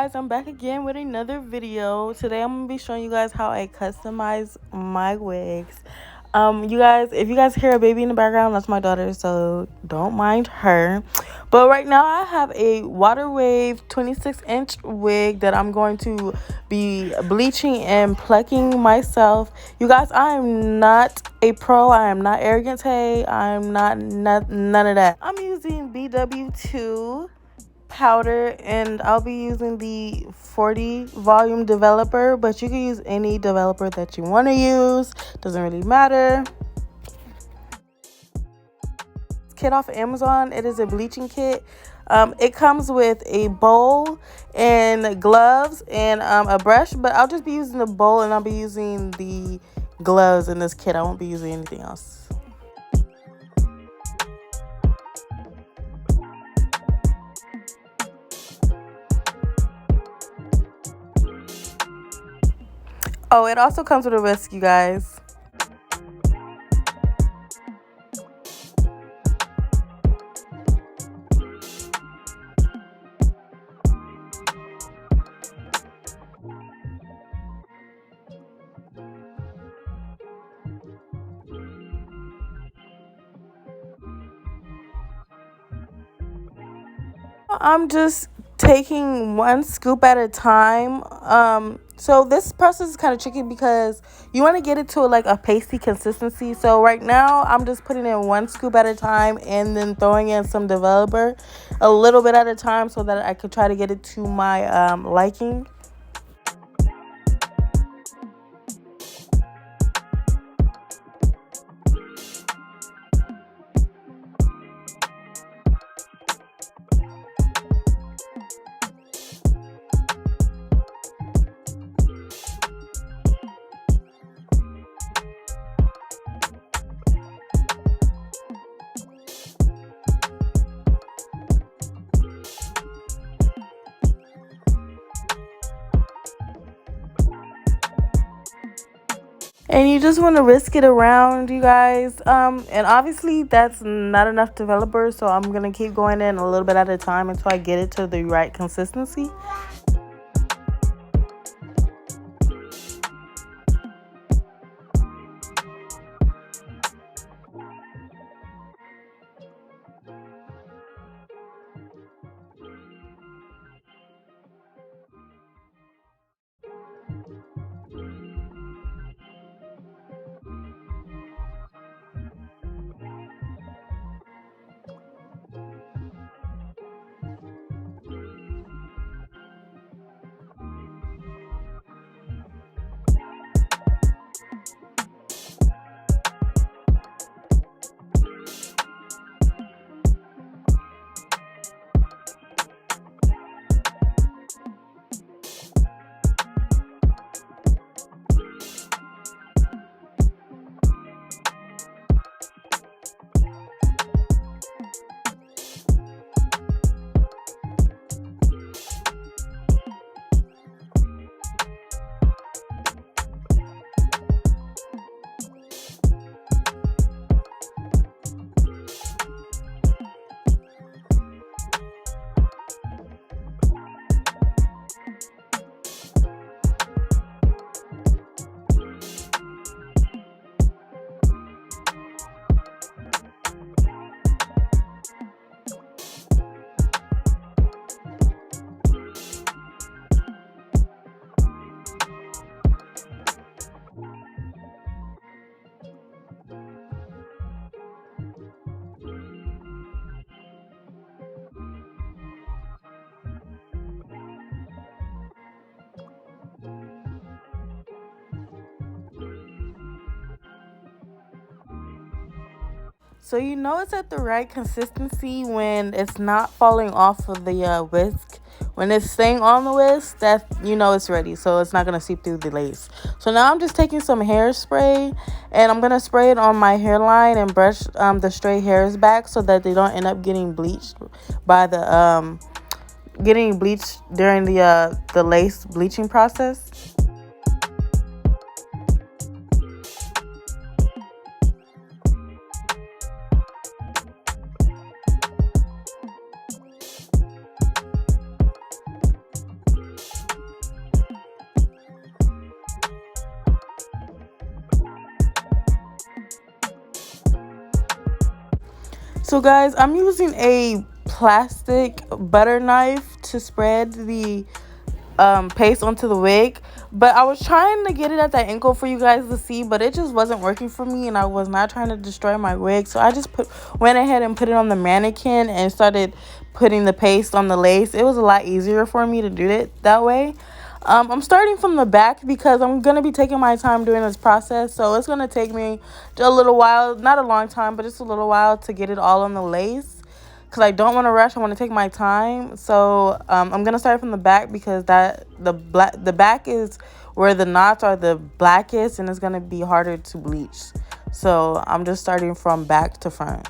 guys, I'm back again with another video. Today I'm gonna be showing you guys how I customize my wigs. You guys, if you guys hear a baby in the background, that's my daughter, so don't mind her. But right now I have a water wave 26-inch wig that I'm going to be bleaching and plucking myself. You guys, I am not a pro. I am not arrogant. Hey, I'm not none of that. I'm using BW2 powder, and I'll be using the 40 volume developer, but you can use any developer that you want to use, doesn't really matter. Kit off Amazon, it is a bleaching kit. It comes with a bowl and gloves and a brush, but I'll just be using the bowl and I'll be using the gloves in this kit. I won't be using anything else. Oh, it also comes with a whisk, you guys. I'm just taking one scoop at a time. So this process is kind of tricky because you want to get it to like a pasty consistency. So right now I'm just putting in one scoop at a time and then throwing in some developer a little bit at a time so that I could try to get it to my liking. And you just want to whisk it around, you guys. And obviously that's not enough developer, so I'm gonna keep going in a little bit at a time until I get it to the right consistency. So you know it's at the right consistency when it's not falling off of the whisk. When it's staying on the whisk, that you know it's ready, so it's not going to seep through the lace. So now I'm just taking some hairspray and I'm going to spray it on my hairline and brush the stray hairs back so that they don't end up getting bleached by the getting bleached during the lace bleaching process. So guys, I'm using a plastic butter knife to spread the paste onto the wig, but I was trying to get it at that angle for you guys to see, but it just wasn't working for me, and I was not trying to destroy my wig, so I just went ahead and put it on the mannequin and started putting the paste on the lace. It was a lot easier for me to do it that way. I'm starting from the back because I'm going to be taking my time doing this process. So it's going to take me a little while, not a long time, but just a little while to get it all on the lace. Because I don't want to rush. I want to take my time. So I'm going to start from the back because the back is where the knots are the blackest and it's going to be harder to bleach. So I'm just starting from back to front.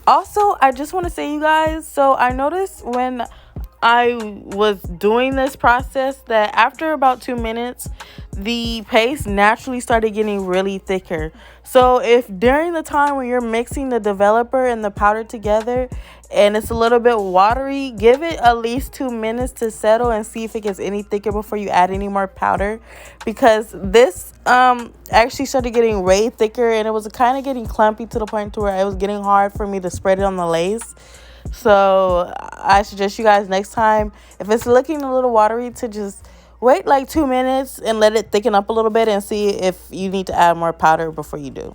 Also, I just want to say, you guys, so I noticed when I was doing this process that after about 2 minutes, the paste naturally started getting really thicker. So if during the time when you're mixing the developer and the powder together and it's a little bit watery, give it at least 2 minutes to settle and see if it gets any thicker before you add any more powder, because this actually started getting way thicker and it was kind of getting clumpy to the point to where it was getting hard for me to spread it on the lace. So I suggest you guys next time, if it's looking a little watery, to just wait like 2 minutes and let it thicken up a little bit and see if you need to add more powder before you do.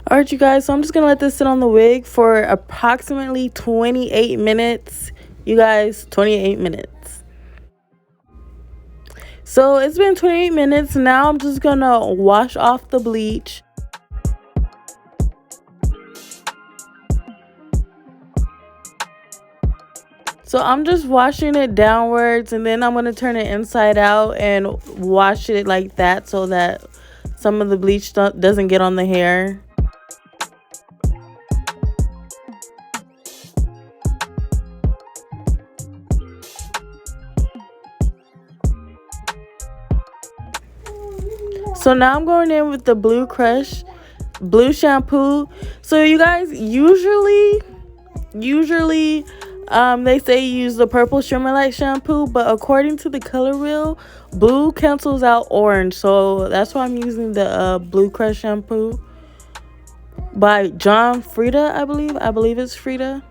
All right, you guys, so I'm just going to let this sit on the wig for approximately 28 minutes. You guys, 28 minutes. So it's been 28 minutes. Now I'm just going to wash off the bleach. So I'm just washing it downwards, and then I'm going to turn it inside out and wash it like that so that some of the bleach doesn't get on the hair. So now I'm going in with the blue shampoo. So you guys, usually they say use the purple shimmer light shampoo, but according to the color wheel, blue cancels out orange. So that's why I'm using the Blue Crush shampoo by John Frieda, I believe it's Frieda.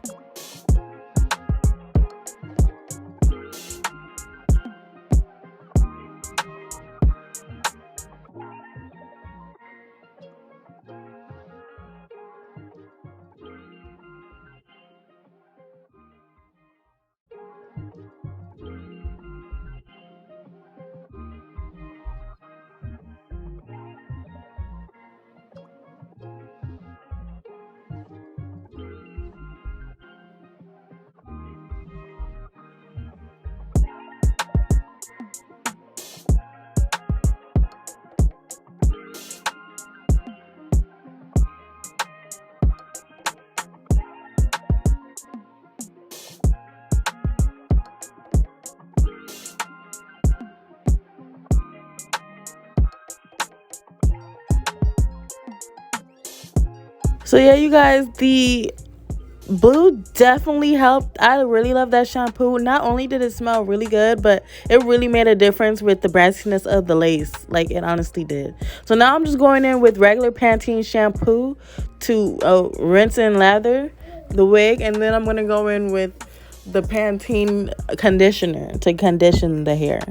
So yeah, you guys, the blue definitely helped. I really love that shampoo. Not only did it smell really good, but it really made a difference with the brassiness of the lace. Like, it honestly did. So now I'm just going in with regular Pantene shampoo to rinse and lather the wig, and then I'm going to go in with the Pantene conditioner to condition the hair.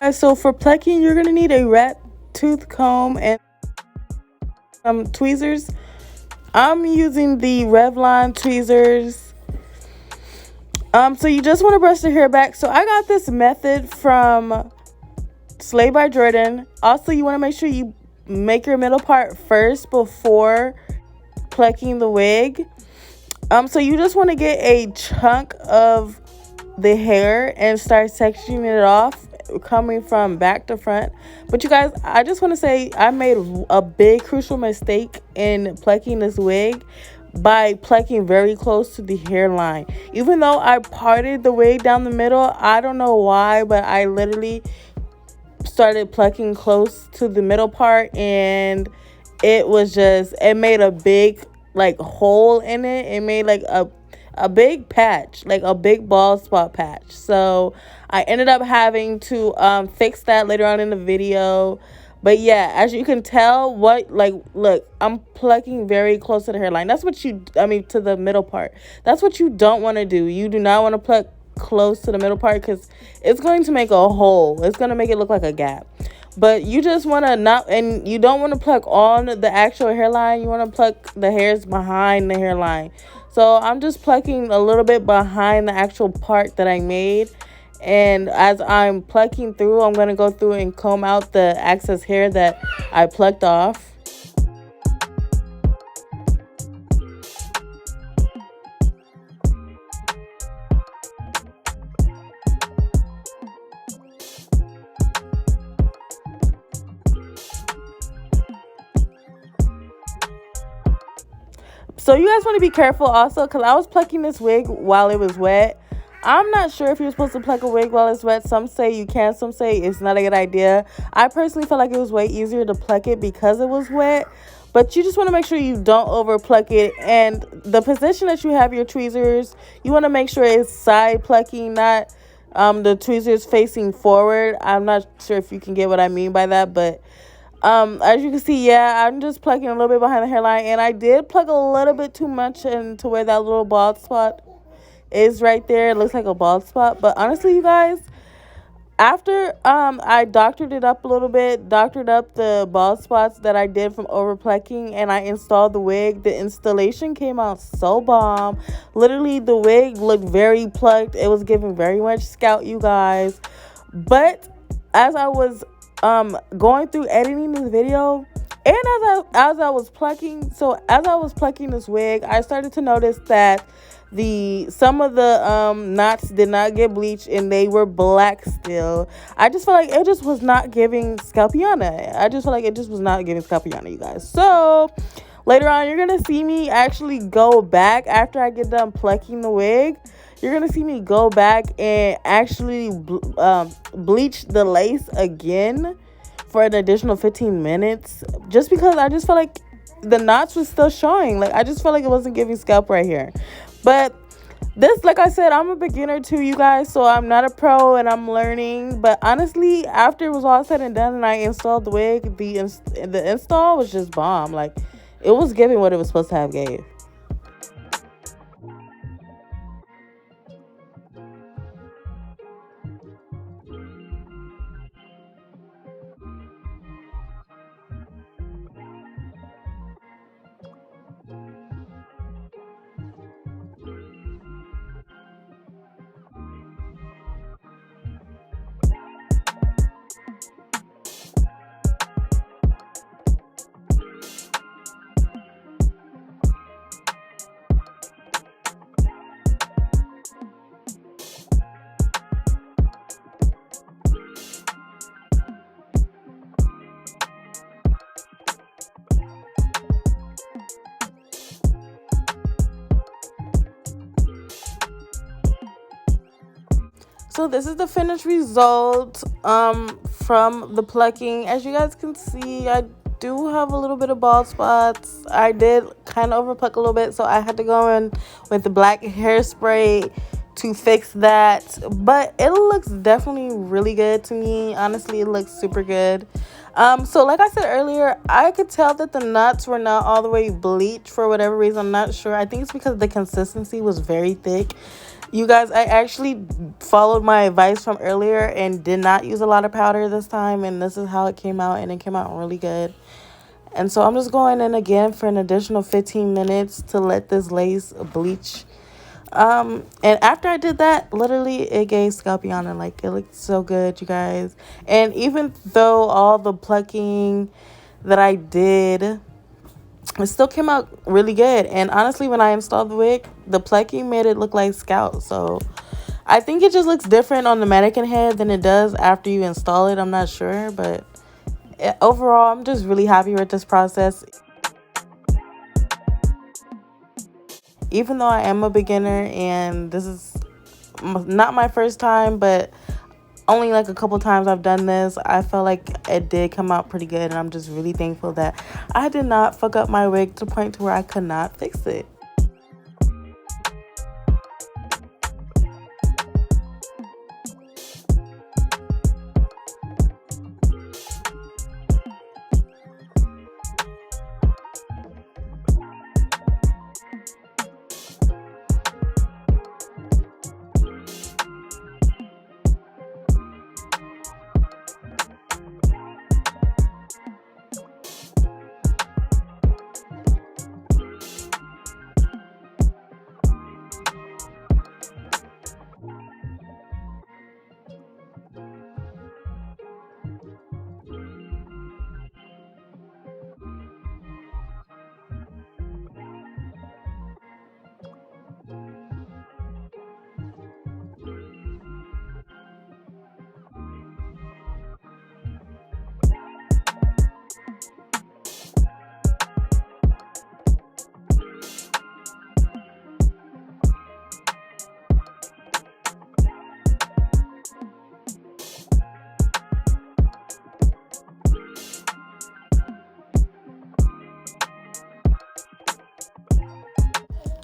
Alright, so for plucking, you're gonna need a rat tooth comb and some tweezers. I'm using the Revlon tweezers. So you just want to brush the hair back. So I got this method from Slay by Jordan. Also, you want to make sure you make your middle part first before plucking the wig. So you just want to get a chunk of the hair and start sectioning it off, coming from back to front. But you guys, I just want to say I made a big crucial mistake in plucking this wig by plucking very close to the hairline. Even though I parted the wig down the middle, I don't know why, but I literally started plucking close to the middle part, and it made a big like hole in it. It made like a big patch, like a big bald spot patch. So I ended up having to fix that later on in the video. But yeah, as you can tell, look, I'm plucking very close to the hairline. That's what to the middle part. That's what you don't want to do. You do not want to pluck close to the middle part, because it's going to make a hole. It's going to make it look like a gap. But you just want to not, and you don't want to pluck on the actual hairline. You want to pluck the hairs behind the hairline. So I'm just plucking a little bit behind the actual part that I made. And as I'm plucking through, I'm going to go through and comb out the excess hair that I plucked off. So you guys want to be careful also, because I was plucking this wig while it was wet. I'm not sure if you're supposed to pluck a wig while it's wet. Some say you can, some say it's not a good idea. I personally felt like it was way easier to pluck it because it was wet. But you just want to make sure you don't over pluck it. And the position that you have your tweezers, you want to make sure it's side plucking, not the tweezers facing forward. I'm not sure if you can get what I mean by that, but as you can see, yeah, I'm just plucking a little bit behind the hairline, and I did pluck a little bit too much into where that little bald spot is right there. It looks like a bald spot, but honestly, you guys, after I doctored it up a little bit, doctored up the bald spots that I did from over plucking, and I installed the wig, the installation came out so bomb. Literally, the wig looked very plucked. It was giving very much scout, you guys. But as I was going through editing this video, and as I was plucking this wig, I started to notice that some of the knots did not get bleached, and they were black still. I just felt like it just was not giving scalpiana. I just felt like it just was not giving scalpiana, you guys. So later on, you're gonna see me actually go back after I get done plucking the wig. You're going to see me go back and actually bleach the lace again for an additional 15 minutes. Just because I just felt like the knots was still showing. Like, I just felt like it wasn't giving scalp right here. But this, like I said, I'm a beginner too, you guys. So I'm not a pro and I'm learning. But honestly, after it was all said and done and I installed the wig, the install was just bomb. Like, it was giving what it was supposed to have gave. So this is the finished result from the plucking. As you guys can see, I do have a little bit of bald spots. I did kind of over pluck a little bit, so I had to go in with the black hairspray to fix that. But it looks definitely really good to me. Honestly, it looks super good. So like I said earlier, I could tell that the knots were not all the way bleached for whatever reason. I'm not sure. I think it's because the consistency was very thick. You guys, I actually followed my advice from earlier and did not use a lot of powder this time. And this is how it came out. And it came out really good. And so I'm just going in again for an additional 15 minutes to let this lace bleach. And after I did that, literally it gave scalpiana. Like, it looked so good, you guys. And even though all the plucking that I did, it still came out really good. And honestly, when I installed the wig, the plucking made it look like scalp. So I think it just looks different on the mannequin head than it does after you install it. I'm not sure, but overall, I'm just really happy with this process. Even though I am a beginner and this is not my first time, but only like a couple times I've done this, I felt like it did come out pretty good, and I'm just really thankful that I did not fuck up my wig to the point to where I could not fix it.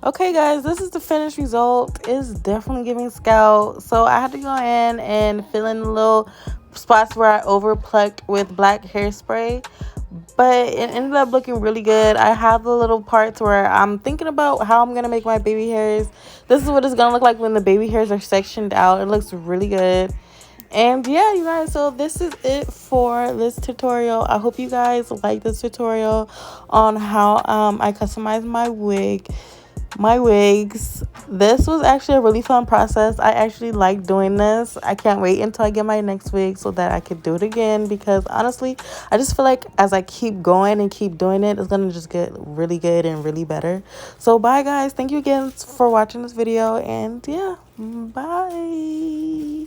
Okay, guys, this is the finished result. It's definitely giving scout. So I had to go in and fill in the little spots where I over plucked with black hairspray, but it ended up looking really good. I have the little parts where I'm thinking about how I'm gonna make my baby hairs. This is what it's gonna look like when the baby hairs are sectioned out. It looks really good. And yeah, you guys, so this is it for this tutorial. I hope you guys like this tutorial on how I customize my wigs. This was actually a really fun process. I actually like doing this. I can't wait until I get my next wig so that I could do it again, because honestly, I just feel like as I keep going and keep doing it, it's gonna just get really good and really better. So bye, guys. Thank you again for watching this video, and yeah, bye.